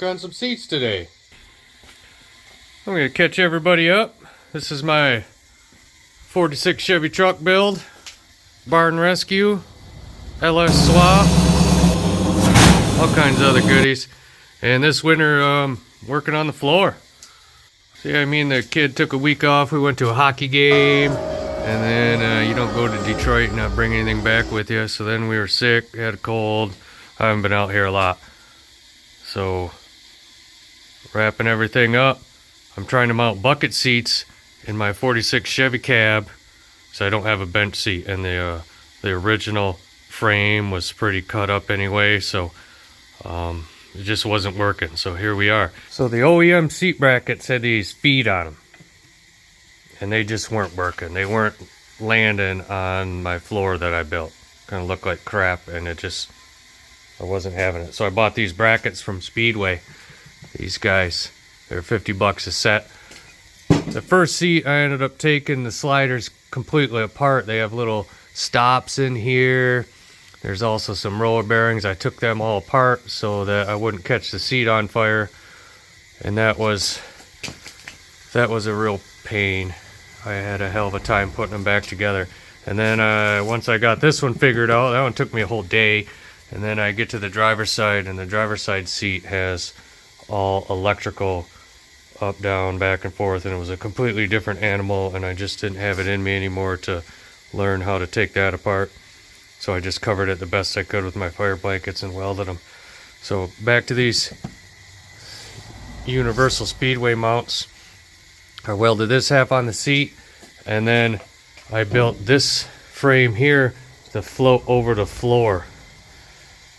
on some seats today. I'm going to catch everybody up. This is my 46 Chevy truck build, barn rescue, LS swap, all kinds of other goodies. And this winter, working on the floor. See, I mean, the kid took a week off. We went to a hockey game, and then you don't go to Detroit and not bring anything back with you. So then we were sick, had a cold. I haven't been out here a lot. So, wrapping everything up. I'm trying to mount bucket seats in my 46 Chevy cab, so I don't have a bench seat. And the original frame was pretty cut up anyway, so it just wasn't working. So here we are. So the OEM seat brackets had these feet on them, and they just weren't working. They weren't landing on my floor that I built. Kind of looked like crap, and I wasn't having it. So I bought these brackets from Speedway. These guys, they're $50 a set. The first seat, I ended up taking the sliders completely apart. They have little stops in here. There's also some roller bearings. I took them all apart so that I wouldn't catch the seat on fire. And that was a real pain. I had a hell of a time putting them back together. And then once I got this one figured out, that one took me a whole day. And then I get to the driver's side, and the driver's side seat has all electrical up, down, back and forth, and it was a completely different animal, and I just didn't have it in me anymore to learn how to take that apart. So I just covered it the best I could with my fire blankets and welded them. So back to these Universal Speedway mounts. I welded this half on the seat, and then I built this frame here to float over the floor.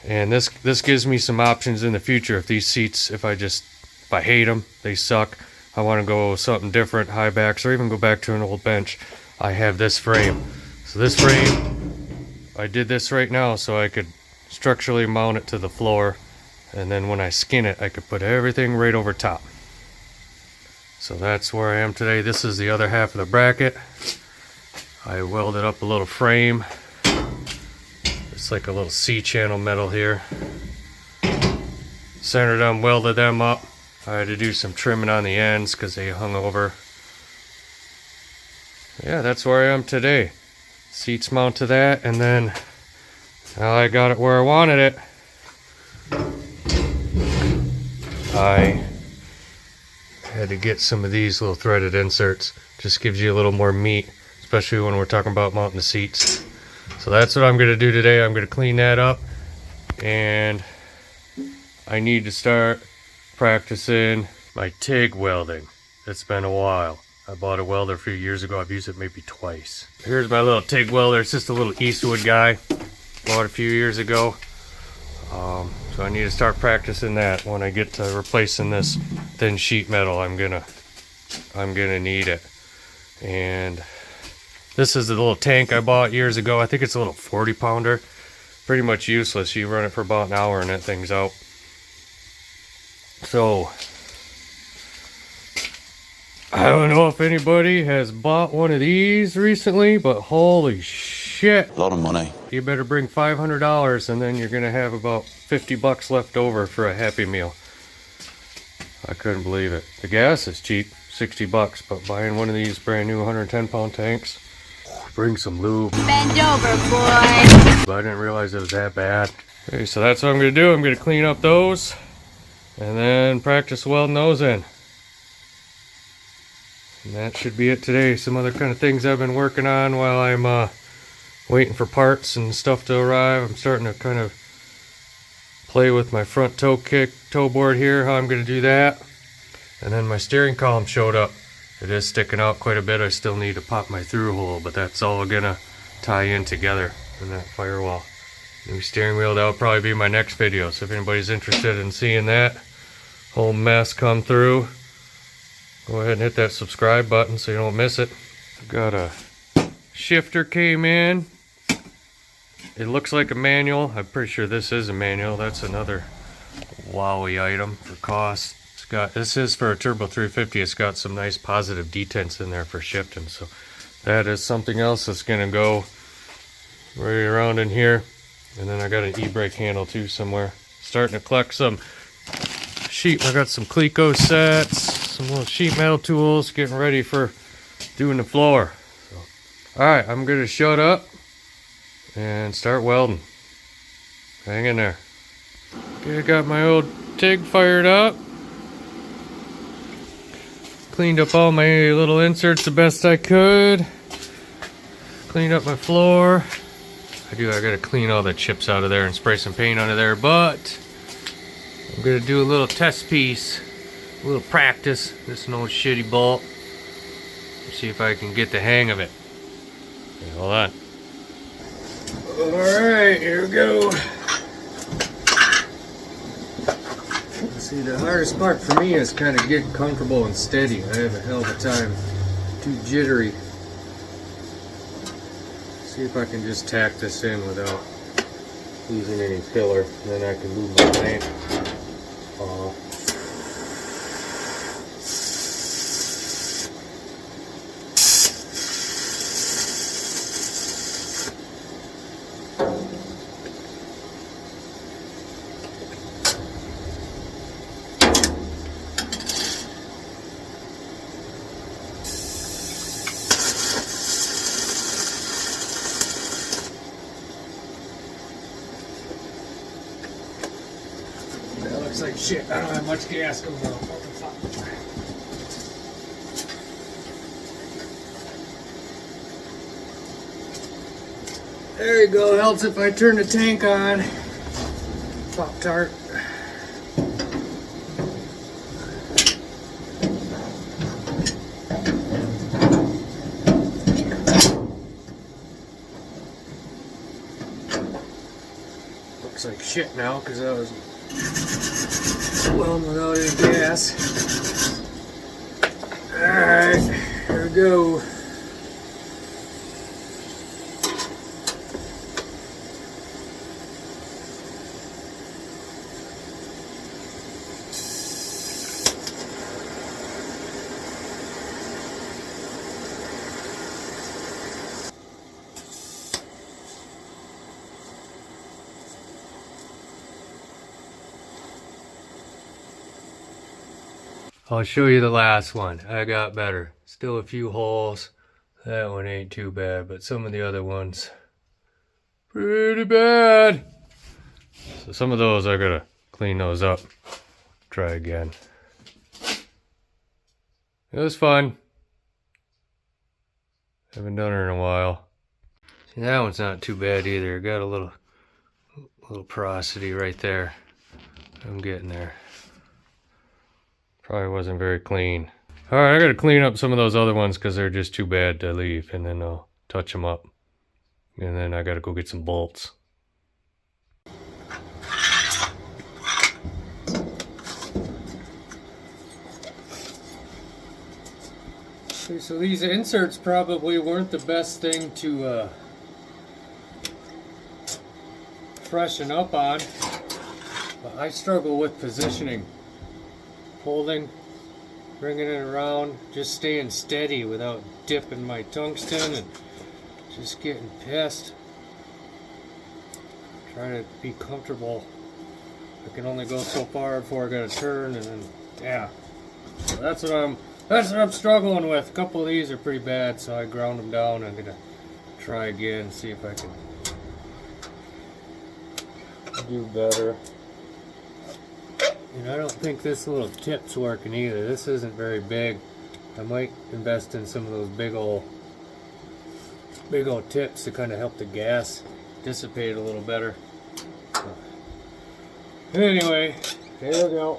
And this gives me some options in the future. If these seats, if I hate them, they suck, I want to go something different, high backs, or even go back to an old bench, I have this frame. So this frame, I did this right now so I could structurally mount it to the floor, and then when I skin it, I could put everything right over top. So that's where I am today. This is the other half of the bracket. I welded up a little frame. It's like a little C-channel metal here. Centered them, welded them up. I had to do some trimming on the ends because they hung over. Yeah, that's where I am today. Seats mount to that, and then now I got it where I wanted it. I had to get some of these little threaded inserts. Just gives you a little more meat, especially when we're talking about mounting the seats. So that's what I'm going to do today. I'm going to clean that up, and I need to start practicing my TIG welding. It's been a while. I bought a welder a few years ago. I've used it maybe twice. Here's my little TIG welder. It's just a little Eastwood guy. Bought it a few years ago. So I need to start practicing that. When I get to replacing this thin sheet metal, I'm gonna need it. And this is the little tank I bought years ago. I think it's a little 40 pounder. Pretty much useless. You run it for about an hour and that thing's out. So, I don't know if anybody has bought one of these recently, but holy shit. A lot of money. You better bring $500 and then you're going to have about $50 left over for a Happy Meal. I couldn't believe it. The gas is cheap, $60, but buying one of these brand new 110 pound tanks, bring some lube. Bend over, boy. But I didn't realize it was that bad. Okay, so that's what I'm going to do. I'm going to clean up those and then practice welding those in. And that should be it today. Some other kind of things I've been working on while I'm waiting for parts and stuff to arrive. I'm starting to kind of play with my front toe board here, how I'm going to do that. And then my steering column showed up. It is sticking out quite a bit. I still need to pop my through hole, but that's all gonna tie in together in that firewall. New steering wheel, that'll probably be my next video. So if anybody's interested in seeing that whole mess come through, go ahead and hit that subscribe button so you don't miss it. I've got a shifter came in. It looks like a manual. I'm pretty sure this is a manual. That's another wowie item for cost. This is for a Turbo 350. It's got some nice positive detents in there for shifting. So that is something else that's going to go right around in here. And then I got an e-brake handle too somewhere. Starting to collect some sheet. I got some Cleco sets, some little sheet metal tools, getting ready for doing the floor. So, all right, I'm gonna shut up and start welding. Hang in there. Okay, I got my old TIG fired up. Cleaned up all my little inserts the best I could. Cleaned up my floor. I gotta clean all the chips out of there and spray some paint onto there, but I'm gonna do a little test piece, a little practice. This is an old shitty bolt. See if I can get the hang of it. Okay, hold on. Alright, here we go. See, the hardest part for me is kind of getting comfortable and steady. I have a hell of a time. Too jittery. See if I can just tack this in without using any filler. And then I can move my paint off. Looks like shit. I don't have much gas going on. What the fuck? There you go. Helps if I turn the tank on. Pop tart. Looks like shit now because I was welding without any gas. Alright, here we go. I'll show you the last one. I got better. Still a few holes. That one ain't too bad, but some of the other ones, pretty bad. So some of those I gotta clean those up. Try again. It was fun. Haven't done it in a while. See, that one's not too bad either. Got a little porosity right there. I'm getting there. Probably wasn't very clean. Alright, I gotta clean up some of those other ones because they're just too bad to leave, and then I'll touch them up. And then I gotta go get some bolts. Okay, so these inserts probably weren't the best thing to freshen up on, but I struggle with positioning. Holding, bringing it around, just staying steady without dipping my tungsten and just getting pissed. Trying to be comfortable. I can only go so far before I gotta turn, and then yeah. So that's what I'm struggling with. A couple of these are pretty bad, so I ground them down. I'm gonna try again and see if I can do better. And I don't think this little tip's working either. This isn't very big. I might invest in some of those big old tips to kind of help the gas dissipate a little better. So, anyway, here we go.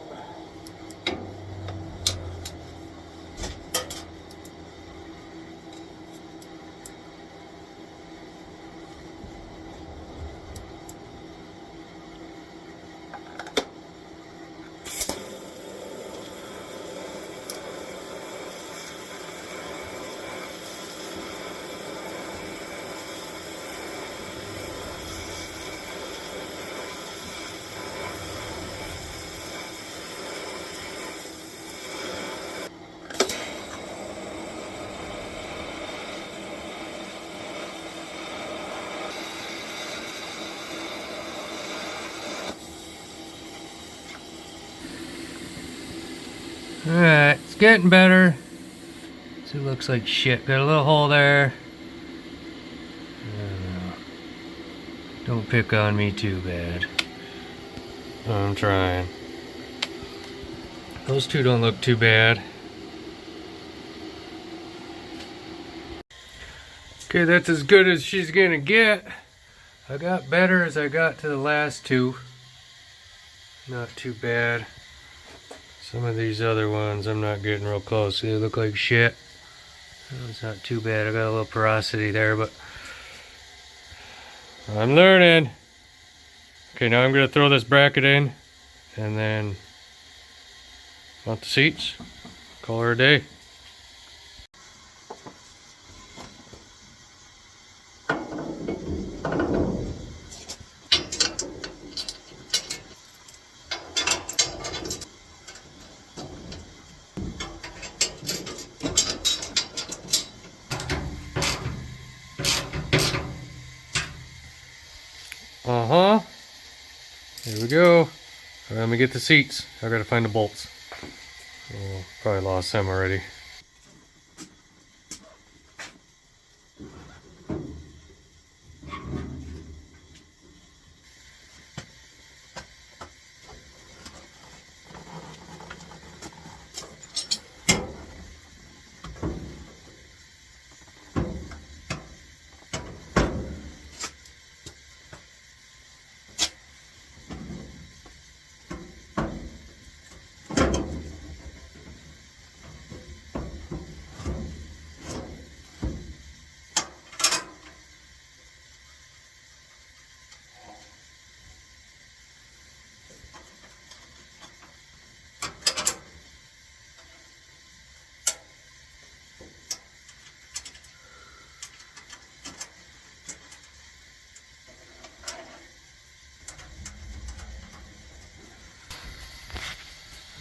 Alright, it's getting better. So it looks like shit. Got a little hole there. Don't pick on me too bad. I'm trying. Those two don't look too bad. Okay, that's as good as she's gonna get. I got better as I got to the last two. Not too bad. Some of these other ones I'm not getting real close. They look like shit. It's not too bad. I got a little porosity there, but I'm learning. Okay, now I'm gonna throw this bracket in and then mount the seats. Call her a day. Here we go. Alright, let me get the seats. I gotta find the bolts. Oh, probably lost them already.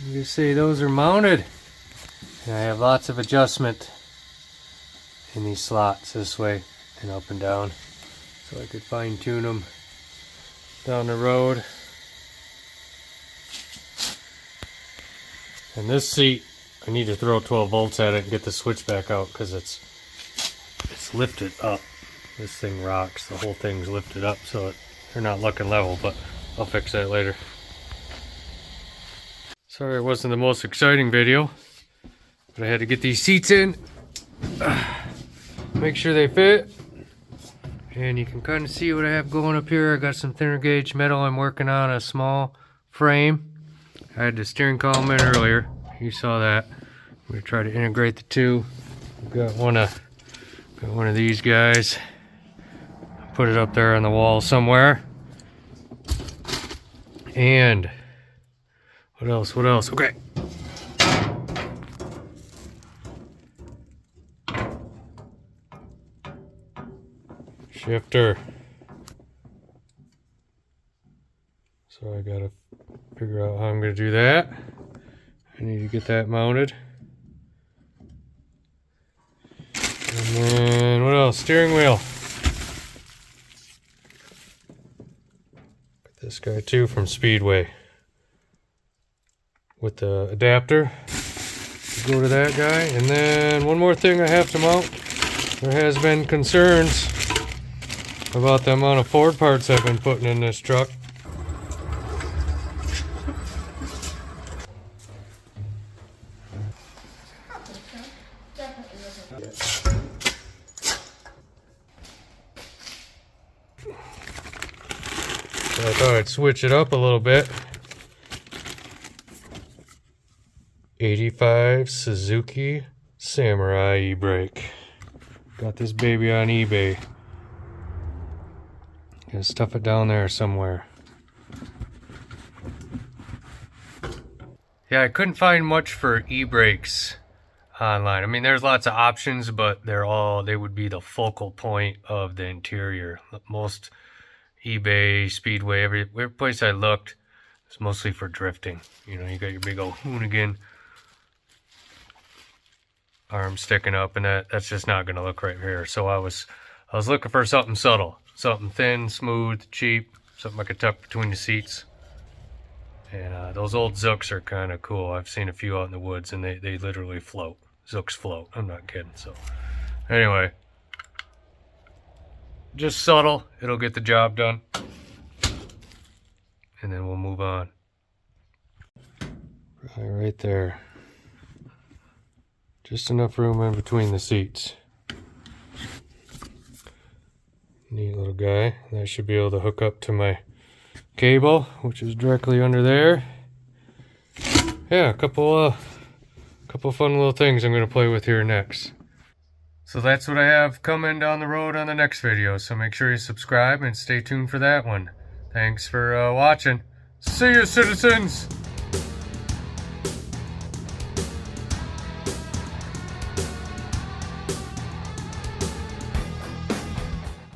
You see those are mounted, and I have lots of adjustment in these slots this way and up and down, so I could fine tune them down the road. And this seat, I need to throw 12 volts at it and get the switch back out because it's lifted up. This thing rocks. The whole thing's lifted up, so they're not looking level, but I'll fix that later. Sorry it wasn't the most exciting video, but I had to get these seats in, make sure they fit, and you can kind of see what I have going up here. I got some thinner gauge metal. I'm working on a small frame. I had the steering column in earlier. You saw that. I'm going to try to integrate the two. I've got one of these guys. Put it up there on the wall somewhere. And what else? What else? Okay. Shifter. So I gotta figure out how I'm gonna do that. I need to get that mounted. And then what else? Steering wheel. Got this guy too from Speedway. With the adapter, go to that guy. And then one more thing I have to mount. There has been concerns about the amount of Ford parts I've been putting in this truck. So I thought I'd switch it up a little bit. 85 Suzuki Samurai e-brake. Got this baby on eBay. Gonna stuff it down there somewhere. Yeah, I couldn't find much for e-brakes online. I mean, there's lots of options, but they would be the focal point of the interior. Most eBay, Speedway, every place I looked, it's mostly for drifting. You know, you got your big old Hoonigan arm sticking up, and that's just not gonna look right here. So I was looking for something subtle, something thin, smooth, cheap, something I could tuck between the seats. And those old Zooks are kind of cool. I've seen a few out in the woods, and they literally float. Zooks float. I'm not kidding. So, anyway, just subtle. It'll get the job done. And then we'll move on. Right there. Just enough room in between the seats. Neat little guy. That should be able to hook up to my cable, which is directly under there. Yeah, a couple fun little things I'm gonna play with here next. So that's what I have coming down the road on the next video. So make sure you subscribe and stay tuned for that one. Thanks for watching. See you, citizens!